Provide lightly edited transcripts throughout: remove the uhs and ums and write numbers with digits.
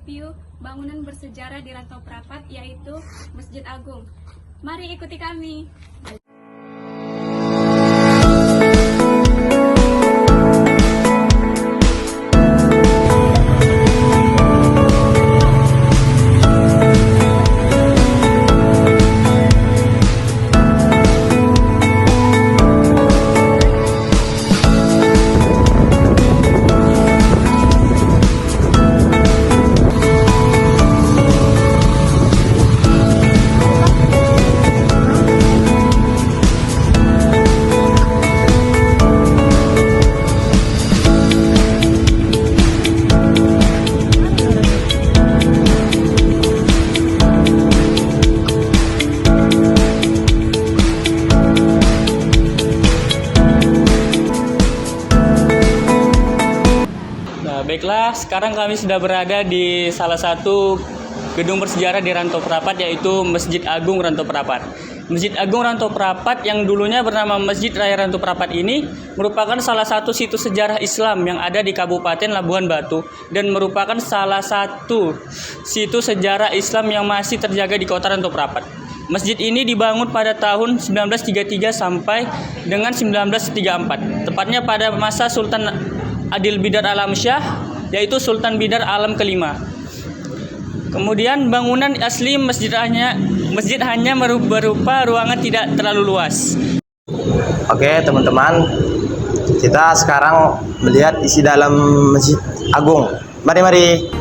mereview bangunan bersejarah di Rantau Prapat, yaitu Masjid Agung. Mari ikuti kami. Baiklah, sekarang kami sudah berada di salah satu gedung bersejarah di Rantau Prapat, yaitu Masjid Agung Rantau Prapat. Masjid Agung Rantau Prapat yang dulunya bernama Masjid Raya Rantau Prapat ini merupakan salah satu situs sejarah Islam yang ada di Kabupaten Labuhan Batu dan merupakan salah satu situs sejarah Islam yang masih terjaga di Kota Rantau Prapat. Masjid ini dibangun pada tahun 1933 sampai dengan 1934, tepatnya pada masa Sultan Adil Bidar Alam Syah, yaitu Sultan Bidar Alam kelima. Kemudian bangunan asli masjid hanya berupa ruangan tidak terlalu luas. Oke teman-teman, kita sekarang melihat isi dalam Masjid Agung. Mari.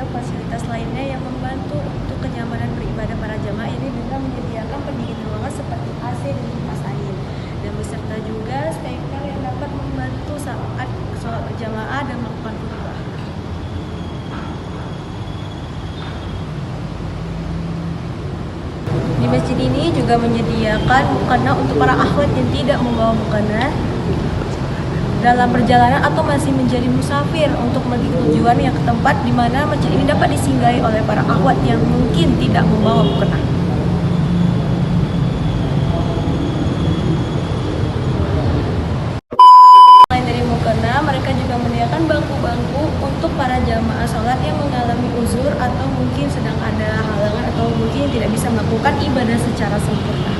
Fasilitas lainnya yang membantu untuk kenyamanan beribadah para jamaah ini dengan menyediakan pendingin ruangan seperti AC dan kipas angin, dan beserta juga steker yang dapat membantu saat sholat berjamaah dan melakukan khutbah. Di masjid ini juga menyediakan mukena untuk para akhwat yang tidak membawa mukena dalam perjalanan atau masih menjadi musafir untuk pergi ke tujuan yang ke tempat di mana masjid ini dapat disinggahi oleh para akhwat yang mungkin tidak membawa mukena. Selain dari mukena, mereka juga menyediakan bangku-bangku untuk para jamaah sholat yang mengalami uzur atau mungkin sedang ada halangan atau mungkin tidak bisa melakukan ibadah secara sempurna.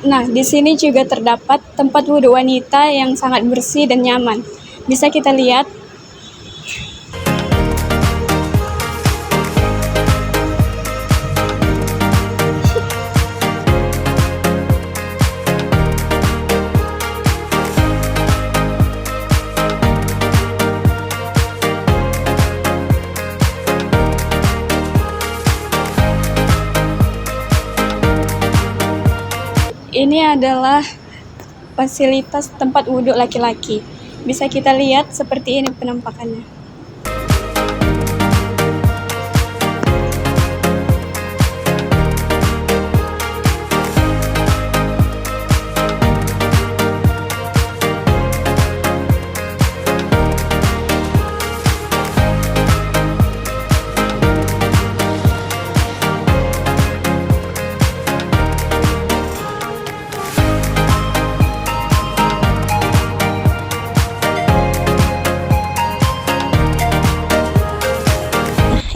Nah, di sini juga terdapat tempat wudhu wanita yang sangat bersih dan nyaman. Bisa kita lihat. Ini adalah fasilitas tempat wudhu laki-laki. Bisa kita lihat seperti ini penampakannya.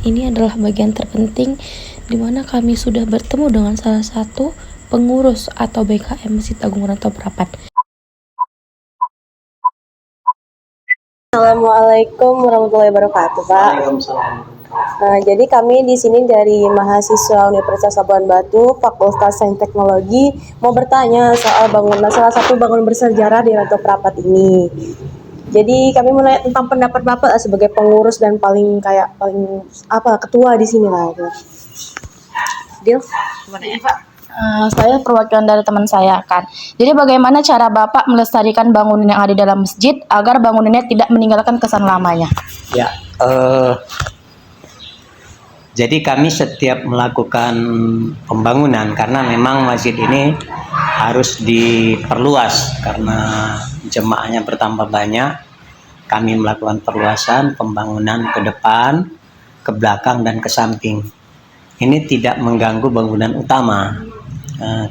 ini adalah bagian terpenting di mana kami sudah bertemu dengan salah satu pengurus atau BKM Masjid Agung Rantau Prapat. Assalamualaikum warahmatullahi wabarakatuh, Pak. Jadi kami di sini dari mahasiswa Universitas Labuan Batu, Fakultas Sains Teknologi, mau bertanya soal salah satu bangunan bersejarah di Rantau Prapat ini. Jadi kami mau nanya tentang pendapat Bapak sebagai pengurus dan paling ketua di sini lah. Deal? Gimana ya, Pak? Saya perwakilan dari teman saya kan. Jadi bagaimana cara Bapak melestarikan bangunan yang ada di dalam masjid agar bangunannya tidak meninggalkan kesan lamanya? Ya, jadi kami setiap melakukan pembangunan karena memang masjid ini harus diperluas karena jemaahnya bertambah banyak. Kami melakukan perluasan pembangunan ke depan, ke belakang dan ke samping. Ini tidak mengganggu bangunan utama.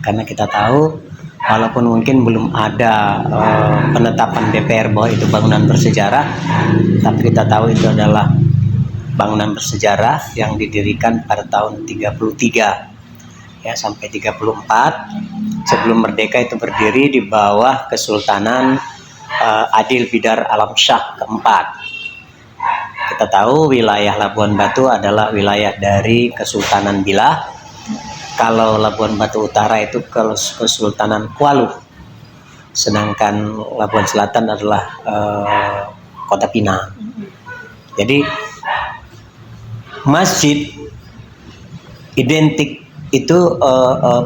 Karena kita tahu walaupun mungkin belum ada penetapan DPR bahwa itu bangunan bersejarah, tapi kita tahu itu adalah bangunan bersejarah yang didirikan pada tahun 33 ya sampai 34 sebelum merdeka. Itu berdiri di bawah Kesultanan Adil Bidar Alam Shah keempat. Kita tahu wilayah Labuan Batu adalah wilayah dari Kesultanan Bilah. Kalau Labuan Batu Utara itu Kesultanan Kualu, sedangkan Labuan Selatan adalah Kota Pinang. Jadi masjid identik itu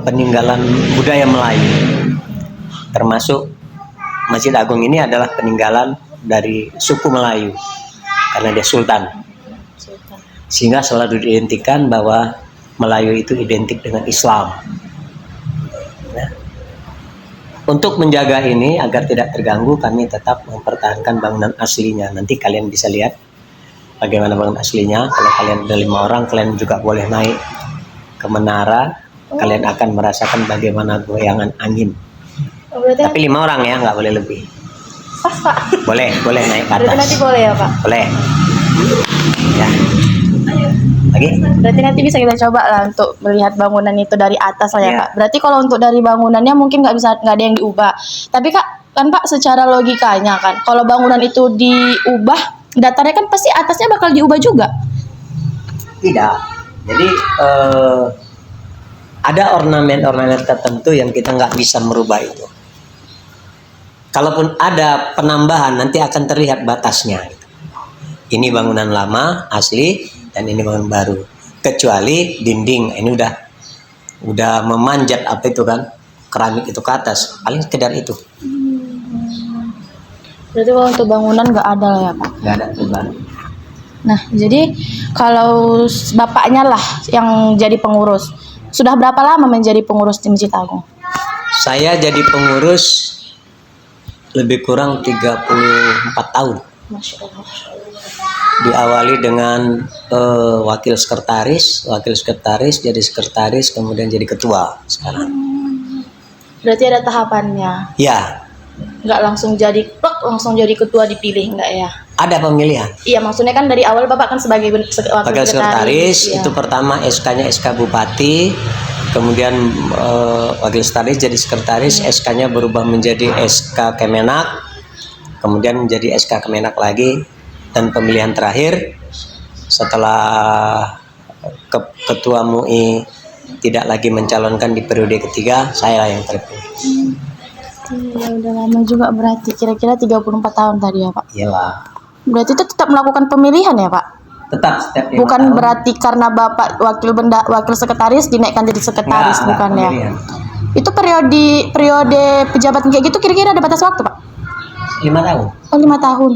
peninggalan budaya Melayu, termasuk Masjid Agung ini adalah peninggalan dari suku Melayu karena dia sultan, sehingga selalu diidentikan bahwa Melayu itu identik dengan Islam. Nah, untuk menjaga ini agar tidak terganggu, kami tetap mempertahankan bangunan aslinya. Nanti kalian bisa lihat bagaimana bangunan aslinya. Kalau kalian ada 5 orang, kalian juga boleh naik ke menara. Kalian akan merasakan bagaimana goyangan angin. Tapi 5 orang ya, nggak boleh lebih. Pas, Pak. Boleh naik ke atas. Berarti nanti boleh ya, Pak? Boleh. Ya. Lagi? Berarti nanti bisa kita coba lah untuk melihat bangunan itu dari atas lah ya, Iya. Kak. Berarti kalau untuk dari bangunannya mungkin nggak ada yang diubah. Tapi kan Pak secara logikanya kan, kalau bangunan itu diubah, datarnya kan pasti atasnya bakal diubah juga. Tidak. Jadi ada ornamen-ornamen tertentu yang kita nggak bisa merubah itu. Kalaupun ada penambahan, nanti akan terlihat batasnya. Ini bangunan lama asli dan ini bangunan baru. Kecuali dinding, ini udah memanjat apa itu kan, keramik itu ke atas, paling sekedar itu. Berarti kalau untuk bangunan nggak ada lah ya, Pak? Nggak ada perubahan. Nah, jadi kalau bapaknya lah yang jadi pengurus, sudah berapa lama menjadi pengurus di Masjid Agung? Saya jadi pengurus lebih kurang 34 tahun. Masya Allah. Diawali dengan wakil sekretaris, jadi sekretaris, kemudian jadi ketua sekarang. Berarti ada tahapannya. Ya, Nggak langsung jadi ketua dipilih, nggak ya? ada pemilihan. Iya, maksudnya kan dari awal Bapak kan sebagai Wakil sekretaris iya. itu pertama SK-nya SK Bupati, kemudian wakil sekretaris jadi sekretaris, SK-nya berubah menjadi SK Kemenak, kemudian menjadi SK Kemenak lagi, dan pemilihan terakhir setelah ketua MUI tidak lagi mencalonkan di periode ketiga, saya yang terpilih. Ya udah lama juga berarti, kira-kira 34 tahun tadi ya Pak. Iyalah. Berarti itu tetap melakukan pemilihan ya Pak? Tetap setiap 5 Bukan tahun. berarti karena Bapak wakil sekretaris dinaikkan jadi sekretaris, Enggak, bukan ya? pemilihan. Itu periode pejabat kayak gitu kira-kira ada batas waktu Pak? 5 tahun. Oh 5 tahun.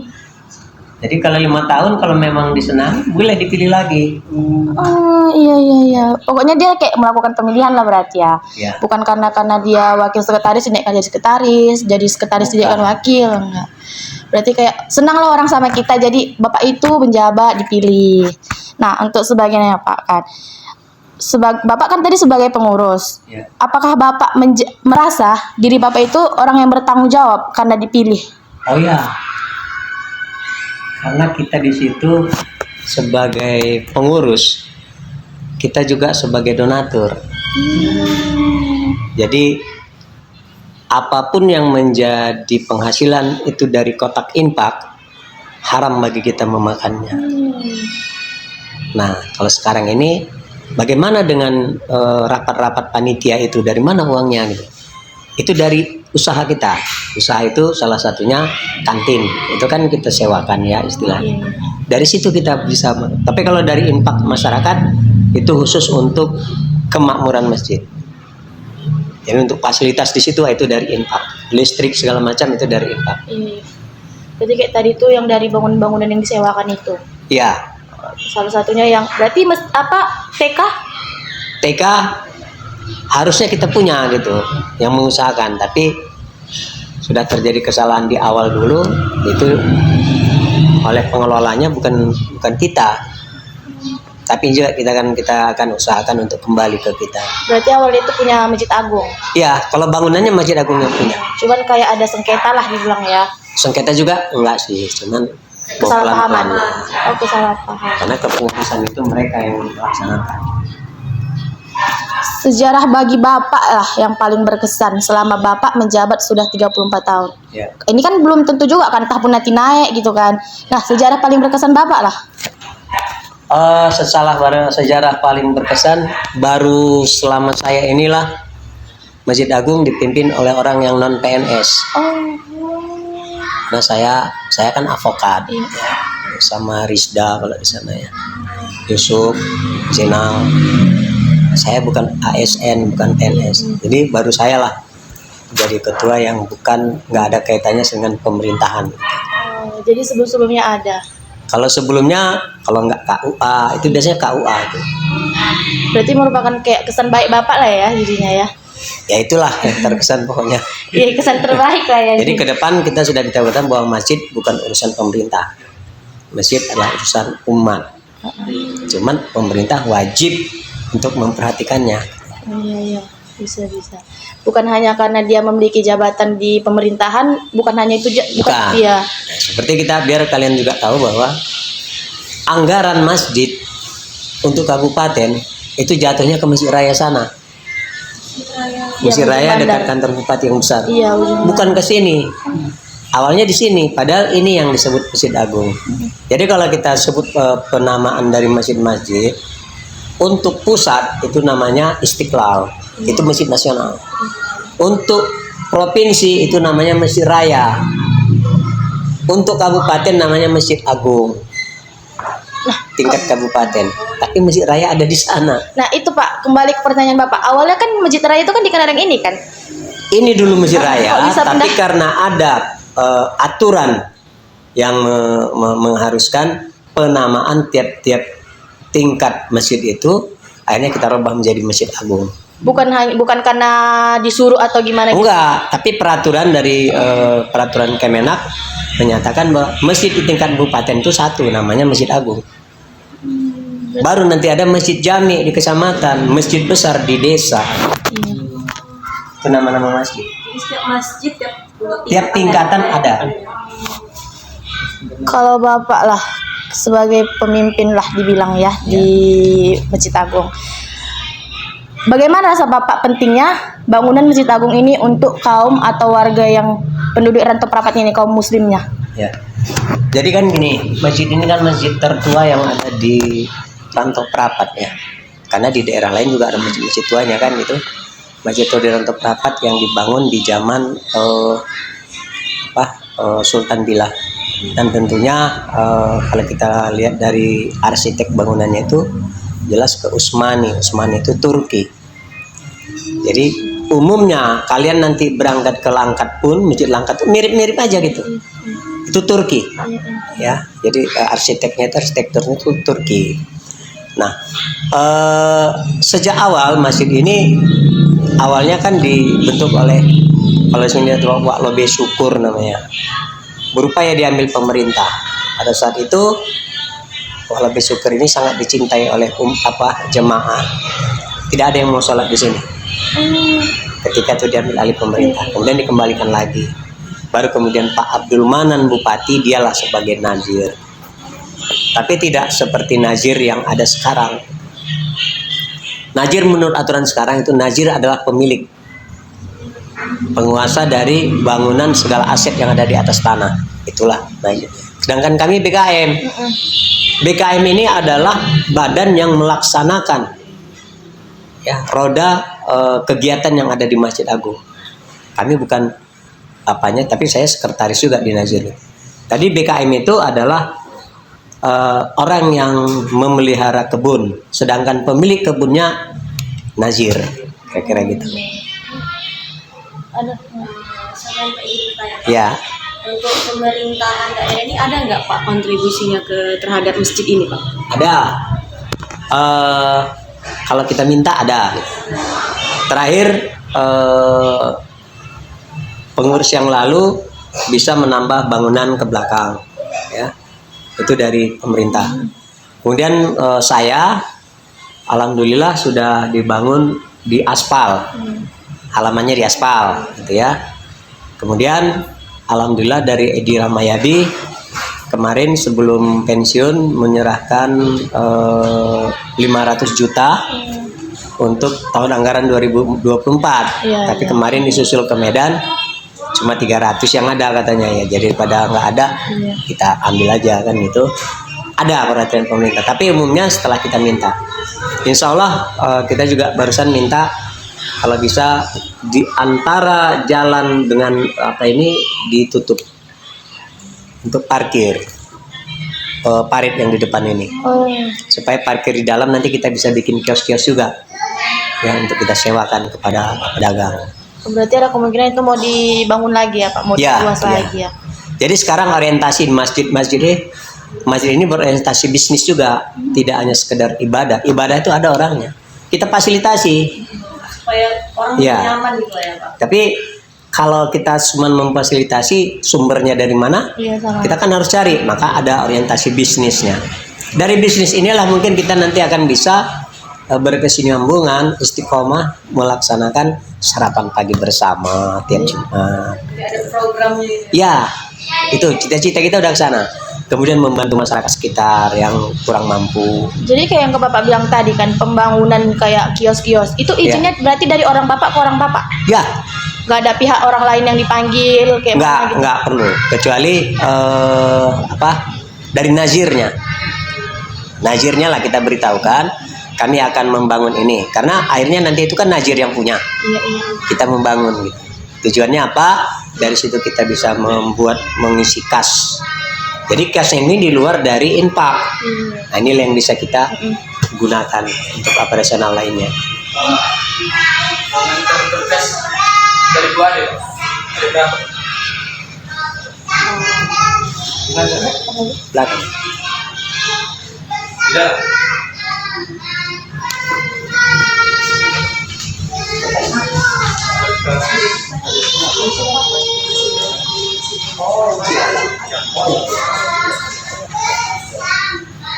Jadi kalau 5 tahun kalau memang disenangi boleh dipilih lagi. Oh iya. Pokoknya dia kayak melakukan pemilihan lah berarti ya. Ya. Bukan karena dia wakil sekretaris dinaikkan jadi sekretaris dinaikkan wakil, enggak. Berarti kayak senang lah orang sama kita, jadi Bapak itu penjabat dipilih. Nah, untuk sebagiannya Pak kan. Bapak kan tadi sebagai pengurus. Ya. Apakah Bapak merasa diri Bapak itu orang yang bertanggung jawab karena dipilih? Oh ya. Karena kita di situ sebagai pengurus, kita juga sebagai donatur. Jadi apapun yang menjadi penghasilan itu dari kotak infak, haram bagi kita memakannya. Nah, kalau sekarang ini bagaimana dengan rapat-rapat panitia itu, dari mana uangnya gitu? Itu dari usaha kita. Usaha itu salah satunya kantin. Itu kan kita sewakan ya istilahnya. Dari situ kita bisa. Tapi kalau dari infak masyarakat itu khusus untuk kemakmuran masjid. Jadi untuk fasilitas di situ itu dari infak. Listrik segala macam itu dari infak. Jadi kayak tadi tuh yang dari bangunan-bangunan yang disewakan itu. Iya. Salah satunya yang berarti TK? TK harusnya kita punya gitu yang mengusahakan, tapi sudah terjadi kesalahan di awal dulu, itu oleh pengelolanya, bukan kita, tapi juga kita akan usahakan untuk kembali ke kita. Berarti awalnya itu punya Masjid Agung. Ya, kalau bangunannya Masjid Agung yang punya. Cuman kayak ada sengketa lah dibilang ya. Sengketa juga enggak sih, cuman Kesalahpahaman. Oh, kesalahpahaman. Karena keputusan itu mereka yang melaksanakan. Sejarah bagi Bapak lah yang paling berkesan selama Bapak menjabat sudah 34 tahun. Ya. Ini kan belum tentu juga kan, entah pun nanti naik gitu kan. Nah, sejarah paling berkesan Bapak lah. Sejarah paling berkesan baru selama saya inilah Masjid Agung dipimpin oleh orang yang non PNS. Nah, saya kan avokat ya, sama Rizda kalau di sana ya, Yusuf, Jenal. Saya bukan ASN, bukan PNS. Jadi baru saya lah jadi ketua yang nggak ada kaitannya dengan pemerintahan. Jadi sebelumnya ada. Kalau sebelumnya, kalau nggak KUA, itu biasanya KUA itu. Berarti merupakan kayak kesan baik Bapak lah ya jadinya ya. Ya itulah yang terkesan pokoknya. Iya, kesan terbaik lah ya. Jadi ke depan kita sudah ditawarkan bahwa masjid bukan urusan pemerintah. Masjid adalah urusan umat. Cuman pemerintah wajib untuk memperhatikannya. Iya, bisa. Bukan hanya karena dia memiliki jabatan di pemerintahan, bukan hanya itu bukan. Iya. Nah, seperti kita, biar kalian juga tahu bahwa anggaran masjid untuk kabupaten itu jatuhnya ke Masjid Raya sana. Masjid Raya dekat kantor bupati yang besar. Iya, bukan ke sini. Awalnya di sini, padahal ini yang disebut Masjid Agung. Jadi kalau kita sebut penamaan dari masjid-masjid, untuk pusat itu namanya Istiqlal, itu masjid nasional. Untuk provinsi itu namanya Masjid Raya. Untuk kabupaten namanya Masjid Agung. Tingkat kabupaten, tapi Masjid Raya ada di sana. Nah itu Pak, kembali ke pertanyaan Bapak. Awalnya kan Masjid Raya itu kan di Kenarang ini kan? Ini dulu Masjid Raya, tapi karena ada aturan yang mengharuskan penamaan tiap-tiap tingkat masjid itu, akhirnya kita rubah menjadi Masjid Agung. Bukan karena disuruh atau gimana? Enggak, tapi peraturan dari peraturan Kemenak menyatakan bahwa masjid di tingkat kabupaten itu satu, namanya Masjid Agung. Baru nanti ada masjid jami di kecamatan, masjid besar di desa. Itu nama-nama masjid. Setiap masjid Tiap tingkatan ada. Kalau Bapak lah sebagai pemimpin lah dibilang ya di Masjid Agung. Bagaimana rasa Bapak pentingnya bangunan Masjid Agung ini untuk kaum atau warga yang penduduk rantau perapatnya ini, kaum muslimnya? Ya. Jadi kan gini, masjid ini kan masjid tertua yang ada di Rantau Prapat ya. Karena di daerah lain juga ada masjid-masjid tuanya kan gitu. Masjid tua di Rantau Prapat yang dibangun di zaman Sultan Billah. Dan tentunya kalau kita lihat dari arsitek bangunannya itu jelas ke Utsmani. Utsmani itu Turki. Jadi umumnya kalian nanti berangkat ke Langkat pun, Masjid Langkat itu mirip-mirip aja gitu. Itu Turki. Ya, jadi arsitekturnya itu Turki. Nah, sejak awal masjid ini awalnya kan dibentuk oleh, kalau sini Wak Lobe Syukur namanya, berupaya diambil pemerintah. Pada saat itu Wak Lobe Syukur ini sangat dicintai oleh jemaah. Tidak ada yang mau sholat di sini. Ketika itu diambil alih pemerintah, kemudian dikembalikan lagi. Baru kemudian Pak Abdul Manan Bupati, dialah sebagai nazir. tapi tidak seperti nazir yang ada sekarang. Nazir menurut aturan sekarang itu nazir adalah pemilik, penguasa dari bangunan segala aset yang ada di atas tanah. Itulah nazir. Sedangkan kami BKM. BKM ini adalah badan yang melaksanakan ya roda kegiatan yang ada di Masjid Agung. Kami bukan apanya, tapi saya sekretaris juga di Nazir. Tadi BKM itu adalah orang yang memelihara kebun, sedangkan pemilik kebunnya Nazir, kira-kira gitu. Ada saya ingin bertanya, Pak. Ya, Untuk pemerintahan daerah ini ada nggak Pak kontribusinya terhadap masjid ini, Pak? ada. Kalau kita minta ada. Terakhir pengurus yang lalu bisa menambah bangunan ke belakang, ya. Itu dari pemerintah. Kemudian saya, alhamdulillah sudah dibangun di aspal, halamannya di aspal, gitu ya. Kemudian alhamdulillah dari Edi Ramayadi kemarin sebelum pensiun menyerahkan 500 juta untuk tahun anggaran 2024. Tapi kemarin disusul ke Medan cuma 300 yang ada katanya ya. Jadi pada nggak ada kita ambil aja kan gitu. Ada perhatian pemerintah. Tapi umumnya setelah kita minta, insya Allah kita juga barusan minta kalau bisa di antara jalan dengan apa ini ditutup untuk parkir parit yang di depan ini, supaya parkir di dalam nanti kita bisa bikin kios-kios juga yang untuk kita sewakan kepada pedagang. Berarti ada kemungkinan itu mau dibangun lagi ya Pak, mau diluas lagi ya. Jadi sekarang orientasi masjid ini berorientasi bisnis juga, tidak hanya sekedar ibadah. Ibadah itu ada orangnya, kita fasilitasi Supaya orang nyaman gitu ya, Pak. Tapi kalau kita cuma memfasilitasi, sumbernya dari mana? Kita kan harus cari, maka ada orientasi bisnisnya. Dari bisnis inilah mungkin kita nanti akan bisa berkesinambungan, istiqomah melaksanakan sarapan pagi bersama tiap Jumat. Jadi ada programnya. Ya, itu cita-cita kita udah ke sana. Kemudian membantu masyarakat sekitar yang kurang mampu. Jadi kayak yang ke Bapak bilang tadi kan, pembangunan kayak kios-kios, itu izinnya berarti dari orang Bapak ke orang Bapak? Ya. Nggak ada pihak orang lain yang dipanggil kayak gitu? Nggak perlu, kecuali dari nazirnya lah kita beritahukan kami akan membangun ini, karena akhirnya nanti itu kan nazir yang punya. Kita membangun gitu. Tujuannya apa? Dari situ kita bisa mengisi kas. Jadi kas ini di luar dari infak. Nah, ini yang bisa kita gunakan untuk operasional lainnya. Dari gua ada berapa? Belakang. Udah.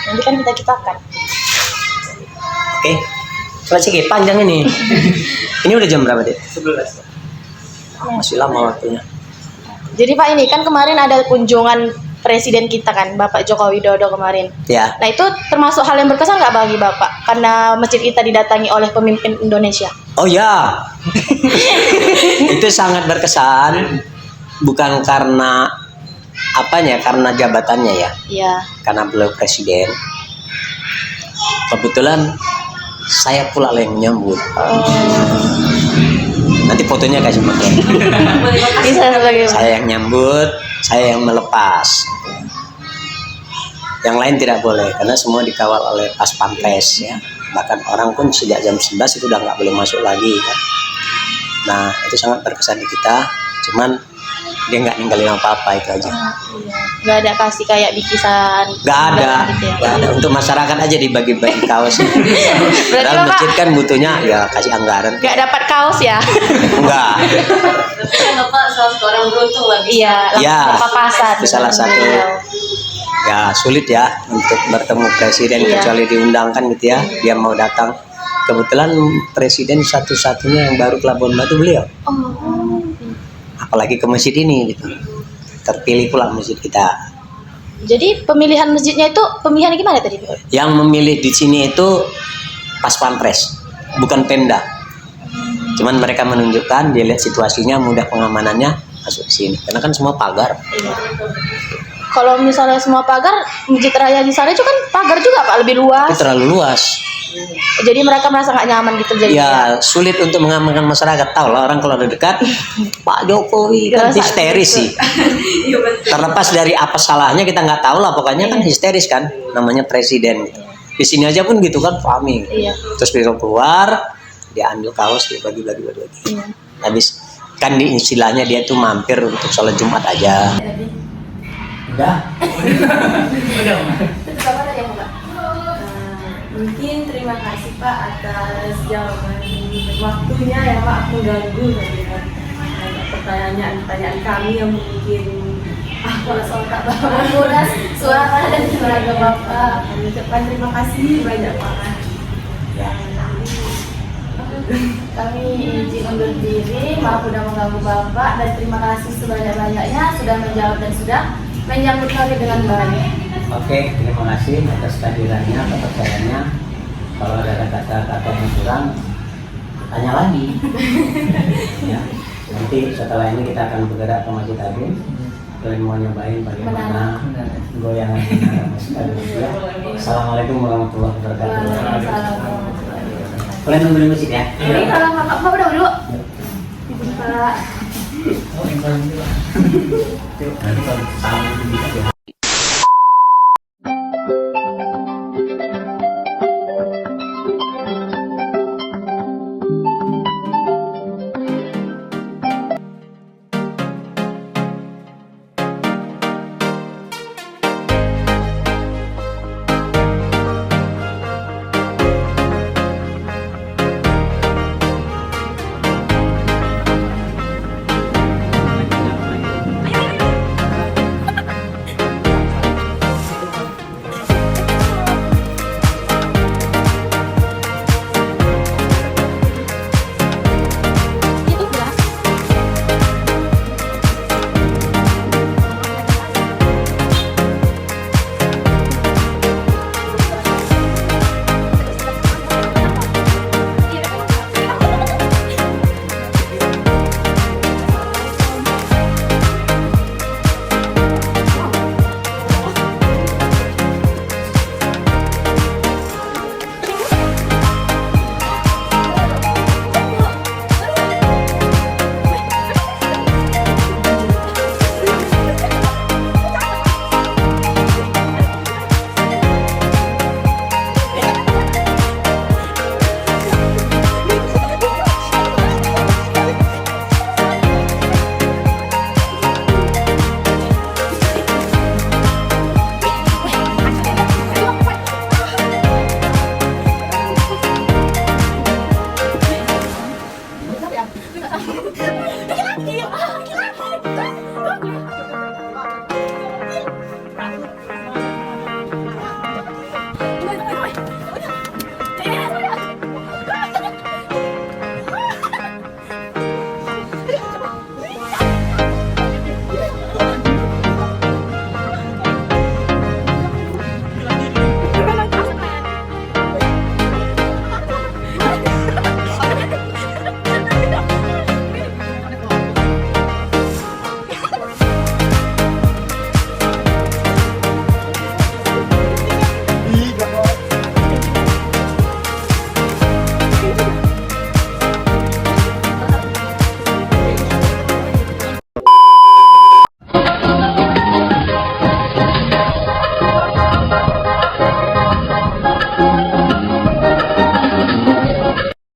Nanti kan kita-kitakan. Oke. Selesai panjang ini. Ini udah jam berapa, Dek? 11. Masih lama waktunya. Jadi Pak, ini kan kemarin ada kunjungan presiden kita kan, Bapak Joko Widodo kemarin. Ya. Nah itu termasuk hal yang berkesan nggak bagi Bapak? Karena masjid kita didatangi oleh pemimpin Indonesia. Oh ya. Itu sangat berkesan. Bukan karena apanya, karena jabatannya ya. Iya. Karena beliau presiden. Kebetulan saya pula yang menyambut. Nanti fotonya kasih pakai. Bisa sebagai Saya yang nyambut, saya yang melepas. Yang lain tidak boleh, karena semua dikawal oleh pas pampres ya. Bahkan orang pun sejak jam 11 itu udah nggak boleh masuk lagi kan. Nah itu sangat berkesan di kita. Cuman dia nggak ninggalin apa-apa, itu aja. nggak ada kasih kayak bikisan. Nggak ada, gitu ya. nggak ada. Untuk masyarakat aja dibagi-bagi kaos. Berarti Padahal Bapak masjid kan butuhnya ya kasih anggaran. nggak dapat kaos ya? Enggak. Bapak salah satu orang beruntung lah. Iya, langsung berpapasan. Itu salah satu. Ya sulit ya untuk bertemu presiden kecuali diundangkan gitu ya. Dia mau datang. Kebetulan presiden satu-satunya yang baru ke Labuan Batu beliau. Apalagi ke masjid ini gitu. Terpilih pula masjid kita. Jadi pemilihan masjidnya itu pemilihan gimana tadi? Yang memilih di sini itu pas pampres, bukan Pemda. Cuman mereka menunjukkan, dia lihat situasinya, mudah pengamanannya, masuk ke sini. Karena kan semua pagar. Kalau misalnya semua pagar, masjid raya di sana itu kan pagar juga Pak, lebih luas. Itu terlalu luas. Jadi mereka merasa nggak nyaman gitu jadi. Ya sulit untuk mengamankan masyarakat. Tahu lah orang kalau udah dekat, Pak Jokowi kan histeris sih. Terlepas dari apa salahnya kita nggak tahu lah. Pokoknya kan histeris kan, namanya presiden. Di sini aja pun gitu kan, pahami. Terus besok keluar, dia ambil kaos, dia bagi-bagi. Habis kan di istilahnya dia tuh mampir untuk sholat Jumat aja. Udah. Mungkin terima kasih Pak atas jawaban waktunya ya Pak, aku ganggu dengan pertanyaan kami yang mungkin kalau soal tak menguras suara dan suara Bapak. Kami ucapkan terima kasih banyak Pak. Kami izin undur diri, maaf sudah mengganggu Bapak dan terima kasih sebanyak-banyaknya sudah menjawab dan sudah menyambut kami dengan baik. Oke, terima kasih atas kehadirannya, kepercayaannya. Kalau ada kata-kata yang kurang, tanya lagi. Ya. Nanti setelah ini kita akan bergerak ke Masjid Agung. Kalian mau nyobain bagaimana goyangan Masjid Agung. Ya. Assalamualaikum warahmatullahi wabarakatuh. Kalian nunggu di masjid ya? Ini kalau Bapak udah dulu. Pak. Nanti kalau sama